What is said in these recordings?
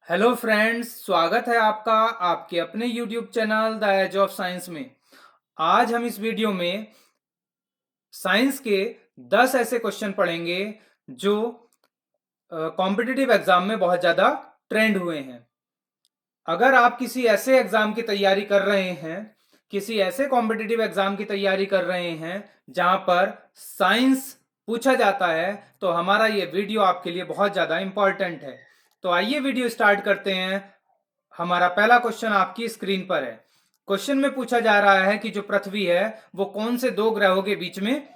Hello friends, स्वागत है आपका आपके अपने YouTube channel the age of science में। आज हम इस वीडियो में साइंस के 10 ऐसे क्वेश्चन पढ़ेंगे जो कॉम्पिटिटिव एग्जाम में बहुत ज़्यादा ट्रेंड हुए हैं। अगर आप किसी ऐसे एग्जाम की तैयारी कर रहे हैं, किसी ऐसे कॉम्पिटिटिव एग्जाम की तैयारी कर रहे हैं जहां पर साइंस पूछा जाता है, तो हमारा ये वीडियो आपके लिए बहुत ज़्यादा इंपॉर्टेंट है। तो आइए वीडियो स्टार्ट करते हैं। हमारा पहला क्वेश्चन आपकी स्क्रीन पर है। क्वेश्चन में पूछा जा रहा है कि जो पृथ्वी है वो कौन से दो ग्रहों के बीच में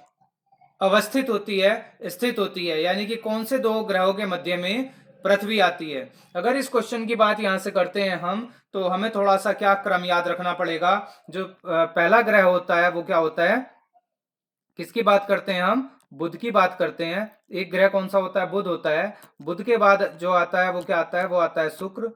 अवस्थित होती है, स्थित होती है, यानी कि कौन से दो ग्रहों के मध्य में पृथ्वी आती है। अगर इस क्वेश्चन की बात यहां से करते हैं हम, तो हमें थोड़ा सा क्या क्रम याद रखना पड़ेगा। जो पहला ग्रह होता है वो क्या होता है, किसकी बात करते हैं हम, बुध की बात करते हैं। एक ग्रह कौन सा होता है, बुध होता है। बुध के बाद जो आता है वो क्या आता है, वो आता है शुक्र।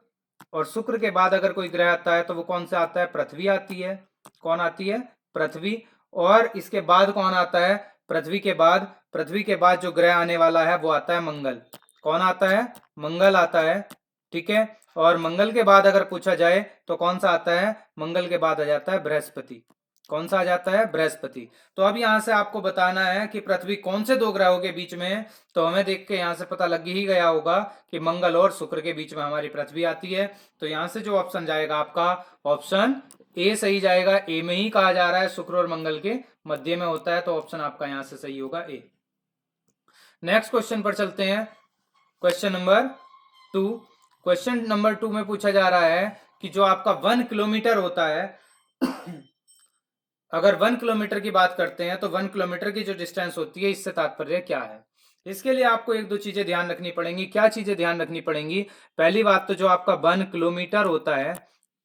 और शुक्र के बाद अगर कोई ग्रह आता है तो वो कौन सा आता है, पृथ्वी आती है। कौन आती है, पृथ्वी। और इसके बाद कौन आता है, पृथ्वी के बाद जो ग्रह आने वाला है वो आता है मंगल। कौन आता है, मंगल आता है। ठीक है। और मंगल के बाद अगर पूछा जाए तो कौन सा आता है, मंगल के बाद आ जाता है बृहस्पति। कौन सा आ जाता है, बृहस्पति। तो अब यहां से आपको बताना है कि पृथ्वी कौन से दो ग्रहों के बीच में है। तो हमें देख के यहां से पता लग ही गया होगा कि मंगल और शुक्र के बीच में हमारी पृथ्वी आती है। तो यहां से जो ऑप्शन जाएगा आपका, ऑप्शन ए सही जाएगा। ए में ही कहा जा रहा है शुक्र और मंगल के मध्य में होता है, तो ऑप्शन आपका यहां से सही होगा ए। नेक्स्ट क्वेश्चन पर चलते हैं। Question number 2। क्वेश्चन नंबर 2 में पूछा जा रहा है कि जो आपका 1 किलोमीटर होता है, अगर 1 किलोमीटर की बात करते हैं तो 1 किलोमीटर की जो डिस्टेंस होती है, इससे तात्पर्य क्या है। इसके लिए आपको एक दो चीजें ध्यान रखनी पड़ेंगी। क्या चीजें ध्यान रखनी पड़ेंगी, पहली बात तो जो आपका 1 किलोमीटर होता है,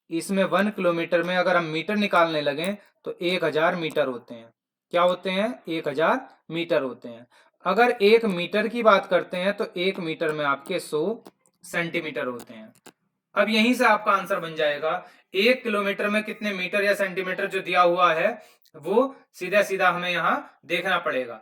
इसमें 1 किलोमीटर में अगर हम मीटर निकालने लगे तो 1000 मीटर होते हैं। क्या होते हैं, 1000 मीटर होते हैं। अगर 1 मीटर की बात करते हैं तो 1 मीटर में आपके 100 सेंटीमीटर होते हैं। अब यहीं से आपका आंसर बन जाएगा। 1 किलोमीटर में कितने मीटर या सेंटीमीटर जो दिया हुआ है वो सीधा सीधा हमें यहां देखना पड़ेगा।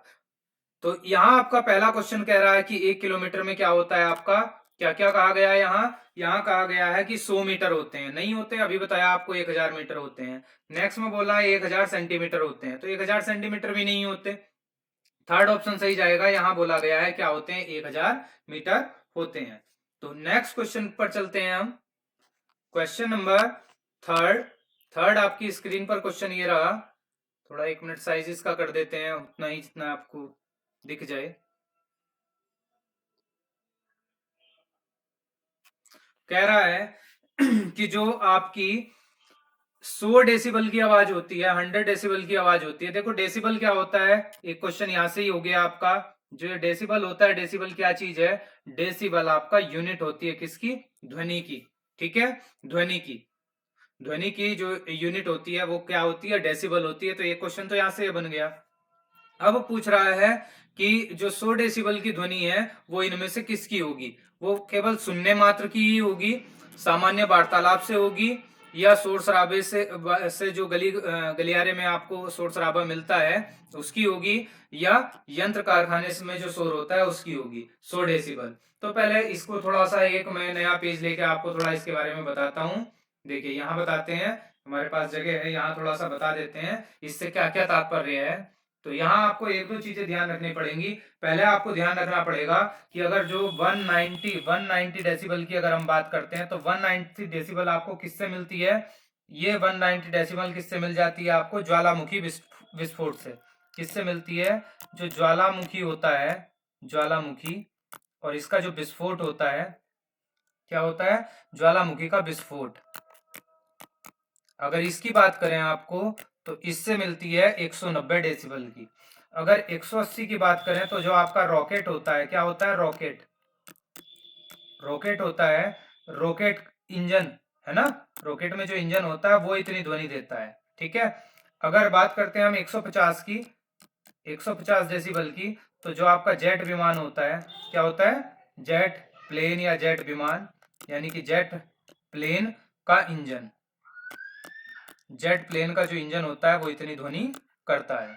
तो यहां आपका पहला क्वेश्चन कह रहा है कि 1 किलोमीटर में क्या होता है आपका, क्या क्या कहा गया है यहाँ, यहाँ कहा गया है कि 100 मीटर होते हैं। नहीं होते, अभी बताया आपको 1000 मीटर होते हैं। नेक्स्ट में बोला है 1000 सेंटीमीटर होते हैं, तो 1000 सेंटीमीटर भी नहीं होते। थर्ड ऑप्शन सही जाएगा। यहां बोला गया है क्या होते हैं, 1000 मीटर होते हैं। तो नेक्स्ट क्वेश्चन पर चलते हैं हम। Question number third. थर्ड आपकी स्क्रीन पर क्वेश्चन ये रहा। थोड़ा 1 मिनट साइज इसका कर देते हैं, उतना ही जितना आपको दिख जाए। कह रहा है कि जो आपकी 100 डेसिबल की आवाज होती है, 100 डेसिबल की आवाज होती है। देखो डेसिबल क्या होता है, एक क्वेश्चन यहां से ही हो गया आपका। जो ये डेसिबल होता है, डेसिबल क्या चीज है, डेसिबल आपका यूनिट होती है किसकी, ध्वनि की। ठीक है, ध्वनि की। ध्वनि की जो यूनिट होती है वो क्या होती है, डेसिबल होती है। तो ये क्वेश्चन तो यहां से बन गया। अब पूछ रहा है कि जो 100 डेसिबल की ध्वनि है वो इनमें से किसकी होगी। वो केवल सुनने मात्र की ही होगी, सामान्य वार्तालाप से होगी, या शोर शराबे से जो गलियारे में आपको शोर शराबा मिलता है उसकी होगी, या यंत्र कारखाने में जो शोर होता है उसकी होगी। 100 डेसिबल। तो पहले इसको थोड़ा सा एक मैं नया पेज लेके आपको थोड़ा इसके बारे में बताता हूँ। देखिए यहाँ बताते हैं, हमारे पास जगह है, यहाँ थोड़ा सा बता देते हैं इससे क्या क्या तात्पर्य है। तो यहाँ आपको एक दो चीजें ध्यान रखनी पड़ेंगी। पहले आपको ध्यान रखना पड़ेगा कि अगर जो 190 डेसिबल की अगर हम बात करते हैं तो 190 डेसिबल आपको किससे मिलती है, ये 190 डेसिबल किससे मिल जाती है आपको, ज्वालामुखी विस्फोट से। किससे मिलती है, जो ज्वालामुखी होता है, ज्वालामुखी, और इसका जो विस्फोट होता है, क्या होता है, ज्वालामुखी का विस्फोट। अगर इसकी बात करें आपको तो इससे मिलती है 190 डेसिबल की। अगर 180 की बात करें तो जो आपका रॉकेट होता है, क्या होता है, रॉकेट, रॉकेट होता है, रॉकेट इंजन है ना, रॉकेट में जो इंजन होता है वो इतनी ध्वनि देता है। ठीक है। अगर बात करते हैं हम 150 की, 150 डेसिबल की, तो जो आपका जेट विमान होता है, क्या होता है, जेट प्लेन या जेट विमान, यानी कि जेट प्लेन का इंजन, जेट प्लेन का जो इंजन होता है वो इतनी ध्वनि करता है।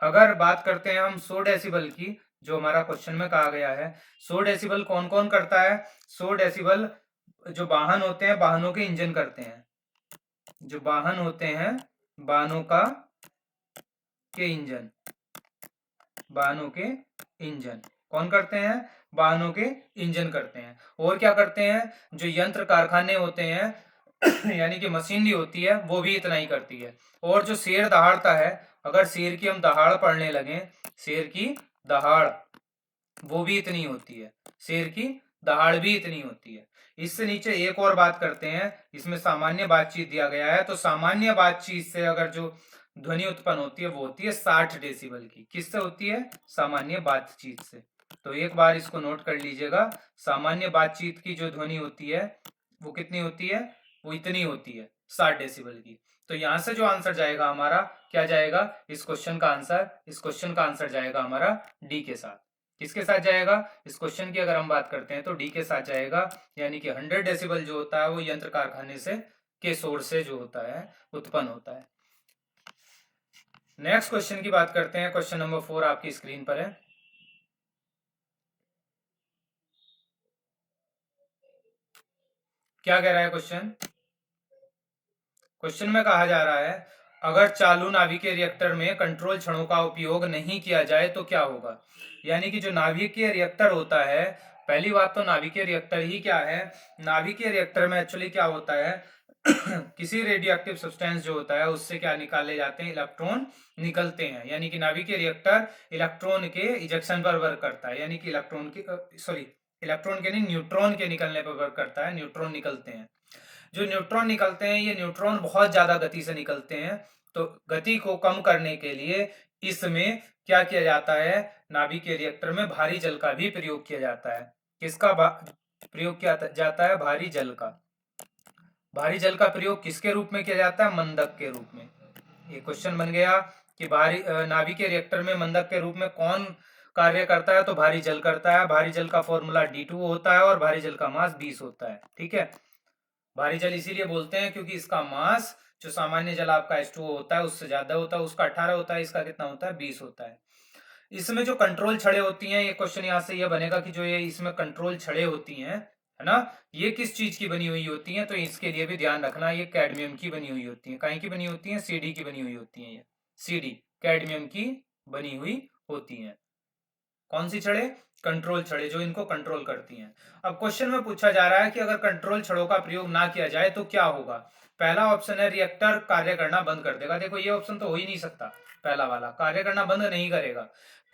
अगर बात करते हैं हम 100 डेसिबल की, जो हमारा क्वेश्चन में कहा गया है, 100 डेसिबल कौन कौन करता है, 100 डेसिबल जो वाहन होते हैं वाहनों के इंजन करते हैं, जो वाहन होते हैं वाहनों का के इंजन, वाहनों के इंजन कौन करते हैं? वाहनों के इंजन करते हैं। और क्या करते हैं? जो यंत्र कारखाने होते हैं यानी कि मशीनरी होती है वो भी इतना ही करती है। और जो शेर दहाड़ता है, अगर शेर की हम दहाड़ पढ़ने लगे, शेर की दहाड़ वो भी इतनी होती है, शेर की दहाड़ भी इतनी होती है। इससे नीचे एक और बात करते हैं, इसमें सामान्य बातचीत दिया गया है, तो सामान्य बातचीत से अगर जो ध्वनि उत्पन्न होती है वो होती है 60 डेसिबल की। किससे होती है? सामान्य बातचीत से। तो एक बार इसको नोट कर लीजिएगा, सामान्य बातचीत की जो ध्वनि होती है वो कितनी होती है? वो इतनी होती है, 60 डेसिबल की। तो यहां से जो आंसर जाएगा हमारा, क्या जाएगा इस क्वेश्चन का आंसर? इस क्वेश्चन का आंसर जाएगा हमारा डी के साथ। किसके साथ जाएगा? इस क्वेश्चन की अगर हम बात करते हैं तो डी के साथ जाएगा, यानी कि 100 डेसिबल जो होता है वो यंत्र कारखाने से के शोर से जो होता है उत्पन्न होता है। नेक्स्ट क्वेश्चन की बात करते हैं। क्वेश्चन नंबर 4 आपकी स्क्रीन पर है। क्या कह रहा है क्वेश्चन? क्वेश्चन में कहा जा रहा है अगर चालू नाभिकीय रिएक्टर में कंट्रोल छड़ों का उपयोग नहीं किया जाए तो क्या होगा? यानी कि जो नाभिकीय रिएक्टर होता है, पहली बात तो नाभिकीय रिएक्टर ही क्या है? नाभिकीय रिएक्टर में एक्चुअली क्या होता है किसी रेडियो एक्टिव सब्सटेंस जो होता है उससे क्या निकाले जाते हैं? इलेक्ट्रॉन निकलते हैं। यानी कि नाभिकीय रिएक्टर इलेक्ट्रॉन के इजेक्शन पर वर्क करता है, यानी कि इलेक्ट्रॉन के सॉरी इलेक्ट्रॉन के नहीं, न्यूट्रॉन के निकलने पर वर्क करता है। न्यूट्रॉन निकलते हैं, जो न्यूट्रॉन निकलते हैं ये न्यूट्रॉन बहुत ज्यादा गति से निकलते हैं। तो गति को कम करने के लिए इसमें क्या किया जाता है? नाभिकीय रिएक्टर में भारी जल का भी प्रयोग किया जाता है। किसका प्रयोग किया जाता है? भारी जल का। भारी जल का प्रयोग किसके रूप में किया जाता है? मंदक के रूप में। ये क्वेश्चन बन गया कि भारी नाभिकीय रिएक्टर में मंदक के रूप में कौन कार्य करता है? तो भारी जल करता है। भारी जल का फॉर्मूला D2 होता है और भारी जल का मास 20 होता है। ठीक है, भारी जल इसीलिए बोलते हैं क्योंकि इसका मास जो सामान्य जल आपका H2O होता है उससे ज्यादा होता है, उसका 18 होता है, इसका कितना होता है? 20 होता है। इसमें जो कंट्रोल छड़े होती हैं, ये क्वेश्चन यहाँ से ये बनेगा कि जो ये इसमें कंट्रोल छड़े होती हैं, है ना, ये किस चीज की बनी हुई होती हैं? तो इसके लिए भी ध्यान रखना, ये कैडमियम की बनी हुई होती है। कहीं की बनी होती है? CD की बनी हुई होती है। ये CD कैडमियम की बनी हुई होती है। कौन सी छड़े? कंट्रोल छड़े, जो इनको कंट्रोल करती हैं। अब क्वेश्चन में पूछा जा रहा है कि अगर कंट्रोल छड़ों का प्रयोग ना किया जाए तो क्या होगा? पहला ऑप्शन है रिएक्टर कार्य करना बंद कर देगा। देखो ये ऑप्शन तो हो ही नहीं सकता, पहला वाला कार्य करना बंद नहीं करेगा।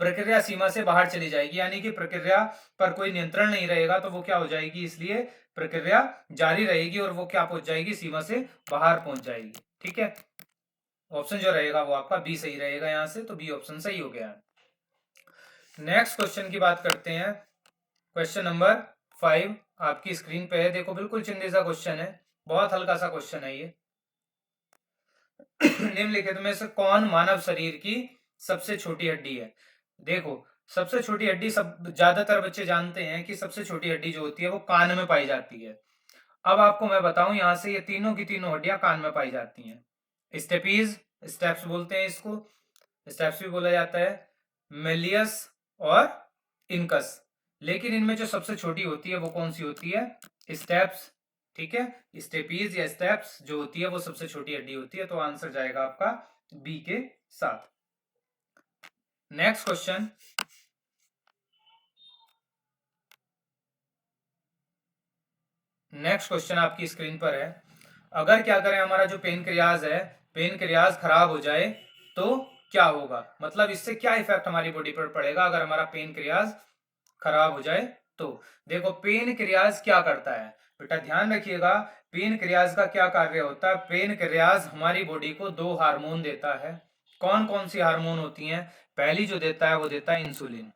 प्रक्रिया सीमा से बाहर चली जाएगी, यानी कि प्रक्रिया पर कोई नियंत्रण नहीं रहेगा, तो वो क्या हो जाएगी? इसलिए प्रक्रिया जारी रहेगी और वो क्या पहुंच जाएगी? सीमा से बाहर पहुंच जाएगी। ठीक है, ऑप्शन जो रहेगा वो आपका बी सही रहेगा यहां से, तो बी ऑप्शन सही हो गया। नेक्स्ट क्वेश्चन की बात करते हैं। क्वेश्चन नंबर 5 आपकी स्क्रीन पे है। देखो बिल्कुल चिंदी सा क्वेश्चन है, बहुत हल्का सा क्वेश्चन है ये। निम्नलिखित में से कौन मानव शरीर की सबसे छोटी हड्डी है? देखो सबसे छोटी हड्डी, सब ज्यादातर बच्चे जानते हैं कि सबसे छोटी हड्डी जो होती है वो कान में पाई जाती है। अब आपको मैं बताऊं यहां से, ये तीनों की तीनों हड्डियां कान में पाई जाती हैं। स्टेपीज, स्टेप्स बोलते हैं इसको, स्टेप्स भी बोला जाता है, मेलियस और इनकस। लेकिन इनमें जो सबसे छोटी होती है वो कौन सी होती है? स्टेप्स। ठीक है, स्टेपीज या स्टेप्स जो होती है वो सबसे छोटी हड्डी होती है, तो आंसर जाएगा आपका बी के साथ। नेक्स्ट क्वेश्चन, नेक्स्ट क्वेश्चन आपकी स्क्रीन पर है। अगर क्या करें, हमारा जो पेनक्रियाज है, पेनक्रियाज खराब हो जाए तो क्या होगा? मतलब इससे क्या इफेक्ट हमारी बॉडी पर पड़ेगा अगर हमारा पेनक्रियाज खराब हो जाए तो? देखो पेनक्रियाज क्या करता है, बेटा ध्यान रखिएगा, पेनक्रियाज का क्या कार्य होता है? पेनक्रियाज हमारी बॉडी को दो हार्मोन देता है। कौन कौन सी हार्मोन होती हैं? पहली जो देता है वो देता है इंसुलिन।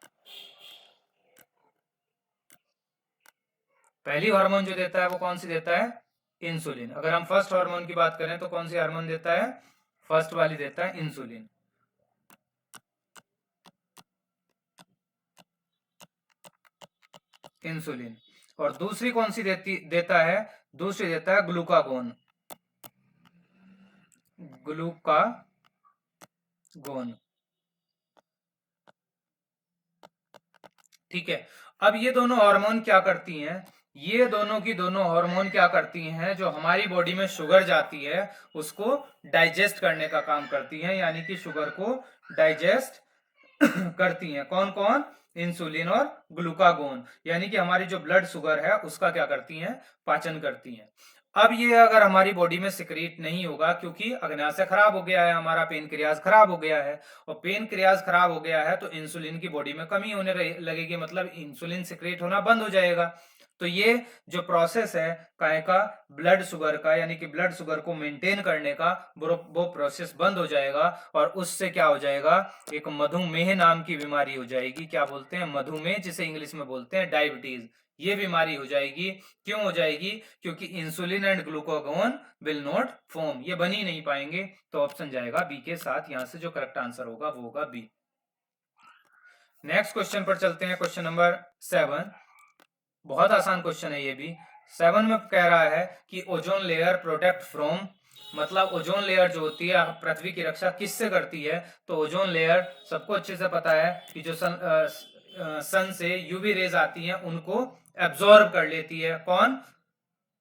पहली हार्मोन जो देता है वो कौन सी देता है? इंसुलिन। अगर हम फर्स्ट हार्मोन की बात करें तो कौन सी हार्मोन देता है? फर्स्ट वाली देता है इंसुलिन। इंसुलिन। और दूसरी कौन सी देता है? दूसरी देता है ग्लूकागोन। ग्लूकागोन। ठीक है, अब ये दोनों हार्मोन क्या करती हैं? ये दोनों की दोनों हार्मोन क्या करती हैं, जो हमारी बॉडी में शुगर जाती है उसको डाइजेस्ट करने का काम करती हैं, यानी कि शुगर को डाइजेस्ट करती हैं। कौन कौन? इंसुलिन और ग्लूकागोन, यानी कि हमारी जो ब्लड शुगर है उसका क्या करती हैं, पाचन करती हैं। अब ये अगर हमारी बॉडी में सिक्रीट नहीं होगा, क्योंकि अग्नाशय खराब हो गया है, हमारा पेनक्रियाज खराब हो गया है, और पेनक्रियाज खराब हो गया है तो इंसुलिन की बॉडी में कमी होने लगेगी, मतलब इंसुलिन सिक्रीट होना बंद हो जाएगा। तो ये जो प्रोसेस है काय का, ब्लड शुगर का, यानी कि ब्लड शुगर को मेंटेन करने का, वो प्रोसेस बंद हो जाएगा, और उससे क्या हो जाएगा, एक मधुमेह नाम की बीमारी हो जाएगी। क्या बोलते हैं? मधुमेह, जिसे इंग्लिश में बोलते हैं डायबिटीज। ये बीमारी हो जाएगी। क्यों हो जाएगी? क्योंकि insulin and glucagon will not form, ये बन ही नहीं पाएंगे। तो ऑप्शन जाएगा बी के साथ, यहां से जो करेक्ट आंसर होगा वो होगा बी। नेक्स्ट क्वेश्चन पर चलते हैं, क्वेश्चन नंबर 7। बहुत आसान क्वेश्चन है ये भी। 7 में कह रहा है कि ओजोन लेयर प्रोटेक्ट फ्रॉम, मतलब ओजोन लेयर जो होती है पृथ्वी की रक्षा किससे करती है? तो ओजोन लेयर सबको अच्छे से पता है कि जो सन से यूवी रेज आती हैं उनको एब्जॉर्ब कर लेती है। कौन?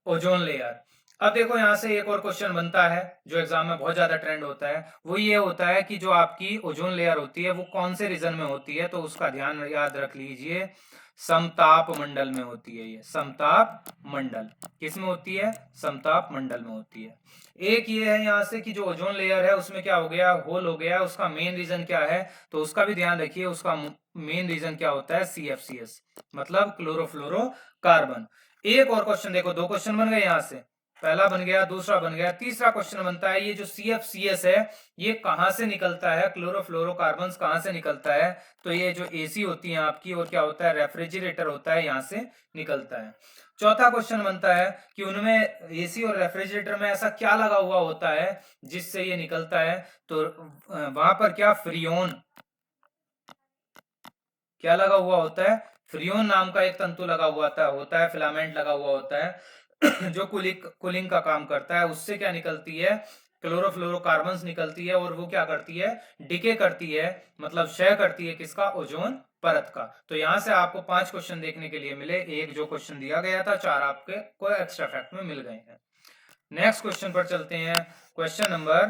Ozone layer. अब देखो यहां से एक और क्वेश्चन बनता है जो एग्जाम में बहुत ज्यादा ट्रेंड होता है, वो ये होता है कि जो आपकी ओजोन लेयर होती है वो कौन से रीजन में होती है? तो उसका ध्यान याद रख लीजिए, समताप मंडल में होती है। ये समताप मंडल किस में होती है? समताप मंडल में होती है। एक ये है यहाँ से कि जो ओजोन लेयर है उसमें क्या हो गया, होल हो गया, उसका मेन रीजन क्या है? तो उसका भी ध्यान रखिए, उसका मेन रीजन क्या होता है? CFCS, मतलब क्लोरोफ्लोरोकार्बन। एक और क्वेश्चन देखो, दो क्वेश्चन बन गए यहां से, पहला बन गया, दूसरा बन गया, तीसरा क्वेश्चन बनता है ये जो CFCS है ये कहां से निकलता है? क्लोरोफ्लोरोकार्बन कहां से निकलता है? तो ये जो AC होती है आपकी, और क्या होता है, रेफ्रिजरेटर होता है, यहां से निकलता है। चौथा क्वेश्चन बनता है कि उनमें AC और रेफ्रिजरेटर में ऐसा क्या लगा हुआ होता है जिससे ये निकलता है? तो वहां पर क्या, फ्रियोन, क्या लगा हुआ होता है? फ्रियोन नाम का एक तंतु लगा हुआ होता है, फिलामेंट लगा हुआ होता है जो कूलिंग का काम करता है। उससे क्या निकलती है? क्लोरोफ्लोरोकार्बन्स निकलती है, और वो क्या करती है? डिके करती है, मतलब क्षय करती है किसका? ओजोन परत का। तो यहां से आपको 5 क्वेश्चन देखने के लिए मिले, एक जो क्वेश्चन दिया गया था, 4 आपके को एक्स्ट्रा फैक्ट में मिल गए हैं। नेक्स्ट क्वेश्चन पर चलते हैं, क्वेश्चन नंबर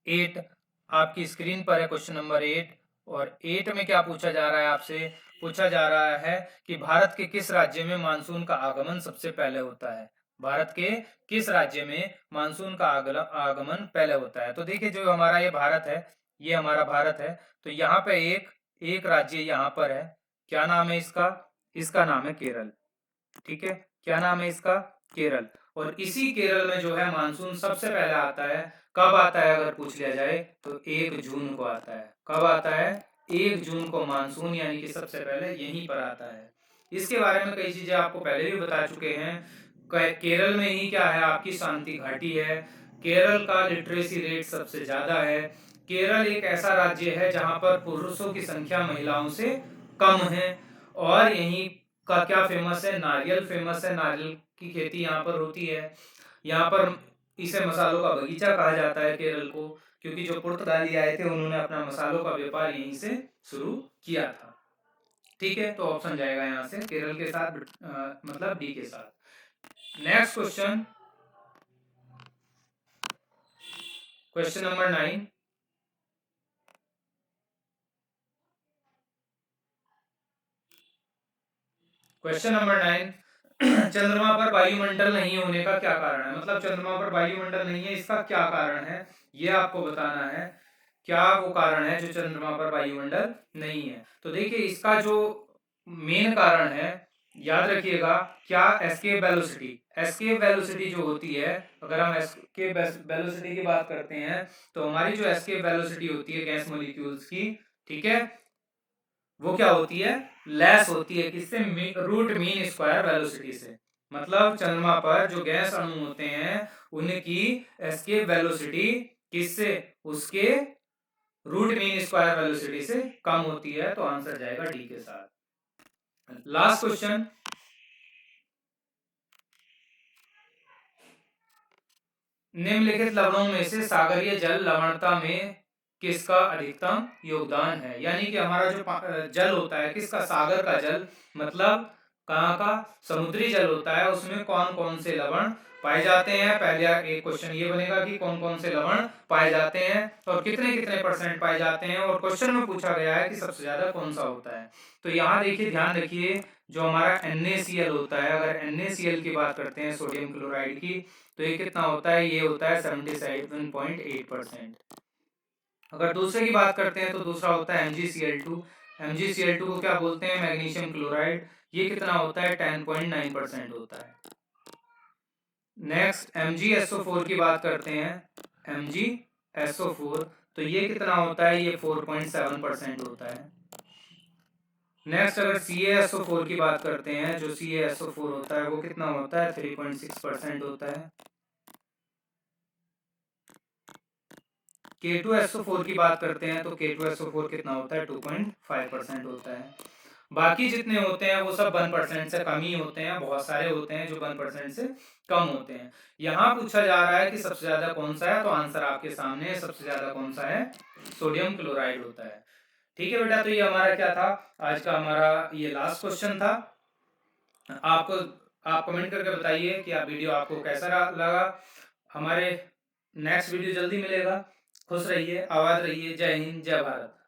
8 आपकी स्क्रीन पर है, क्वेश्चन नंबर 8। और 8 में क्या पूछा जा रहा है आपसे? पूछा जा रहा है कि भारत के किस राज्य में मानसून का आगमन सबसे पहले होता है? भारत के किस राज्य में मानसून का आगमन पहले होता है? तो देखिए, जो हमारा ये भारत है, ये हमारा भारत है, तो यहाँ पे एक एक राज्य यहाँ पर है। क्या नाम है इसका? इसका नाम है केरल। ठीक है, क्या नाम है इसका? केरल। और इसी केरल में जो है मानसून सबसे पहले आता है। कब आता है अगर पूछ लिया जाए तो 1 जून को आता है। कब आता है? 1 जून को मानसून, यानी कि सबसे पहले यहीं पर आता है। इसके बारे में कई चीजें आपको पहले भी बता चुके हैं। केरल में ही क्या है, आपकी शांति घाटी है। केरल का लिटरेसी रेट सबसे ज्यादा है। केरल एक ऐसा राज्य है जहां पर पुरुषों की संख्या महिलाओं से कम है। और यहीं का क्या फेमस है? नारियल फेमस है, नारियल की खेती यहाँ पर होती है। यहाँ पर इसे मसालों का बगीचा कहा जाता है केरल को, क्योंकि जो पुर्तगाली आए थे उन्होंने अपना मसालों का व्यापार यहीं से शुरू किया था। ठीक है, तो ऑप्शन जाएगा यहाँ से केरल के साथ, मतलब डी के साथ। Next question, question number 9। Question number 9, चंद्रमा पर वायुमंडल नहीं होने का क्या कारण है? मतलब चंद्रमा पर वायुमंडल नहीं है, इसका क्या कारण है, ये आपको बताना है। क्या वो कारण है जो चंद्रमा पर वायुमंडल नहीं है? तो देखिए, इसका जो मेन कारण है, याद रखिएगा, क्या? Escape velocity. एस्केप वेलोसिटी जो होती है, अगर हम एस्केप वेलोसिटी की बात करते हैं, तो हमारी जो एस्केप वेलोसिटी होती है गैस मॉलिक्यूल्स की, ठीक है, वो क्या होती है? लेस होती है। किससे? रूट मीन स्क्वायर वेलोसिटी से। मतलब चंद्रमा पर जो गैस अणु होते हैं उनकी एस्केप वेलोसिटी किससे? उसके रूट मीन स्क्वायर वेलोसिटी से कम होती है। तो आंसर जाएगा डी के साथ। लास्ट क्वेश्चन, निम्नलिखित लवणों में से सागरीय जल लवणता में किसका अधिकतम योगदान है? यानी कि हमारा जो जल होता है किसका? सागर का जल, मतलब कहाँ का समुद्री जल होता है उसमें कौन कौन से लवण पाए जाते हैं। पहले एक क्वेश्चन ये बनेगा कि कौन कौन से लवण पाए जाते हैं और कितने कितने % पाए जाते हैं, और क्वेश्चन में पूछा गया है कि सबसे ज्यादा कौन सा होता है। तो यहाँ देखिए ध्यान रखिए, जो हमारा NaCl होता है, अगर NaCl की बात करते हैं सोडियम क्लोराइड की, तो ये कितना होता है, ये होता है 77.8%। अगर दूसरे की बात करते हैं तो दूसरा होता है MgCl2। MgCl2 को क्या बोलते हैं, मैग्नीशियम क्लोराइड। ये कितना होता है, 10.9% होता है। नेक्स्ट MgSO4 की बात करते हैं, MgSO4, तो ये कितना होता है, ये 4.7% होता है। नेक्स्ट अगर CaSO4 की बात करते हैं, जो CaSO4 होता है वो कितना होता है, 3.6% होता है। K2SO4 की बात करते हैं तो K2SO4 कितना होता है, 2.5% होता है। बाकी जितने होते हैं वो सब 1% से कम ही होते हैं, बहुत सारे होते हैं जो 1% से कम होते हैं। यहाँ पूछा जा रहा है कि सबसे ज्यादा कौन सा है, तो आंसर आपके सामने है, सबसे ज्यादा कौन सा है, सोडियम क्लोराइड होता है। ठीक है बेटा, तो ये हमारा क्या था, आज का हमारा ये लास्ट क्वेश्चन था। आपको आप कमेंट करके बताइए कि आप वीडियो आपको कैसा लगा। हमारे नेक्स्ट वीडियो जल्दी मिलेगा। खुश रहिए, आबाद रहिए। जय हिंद, जय भारत।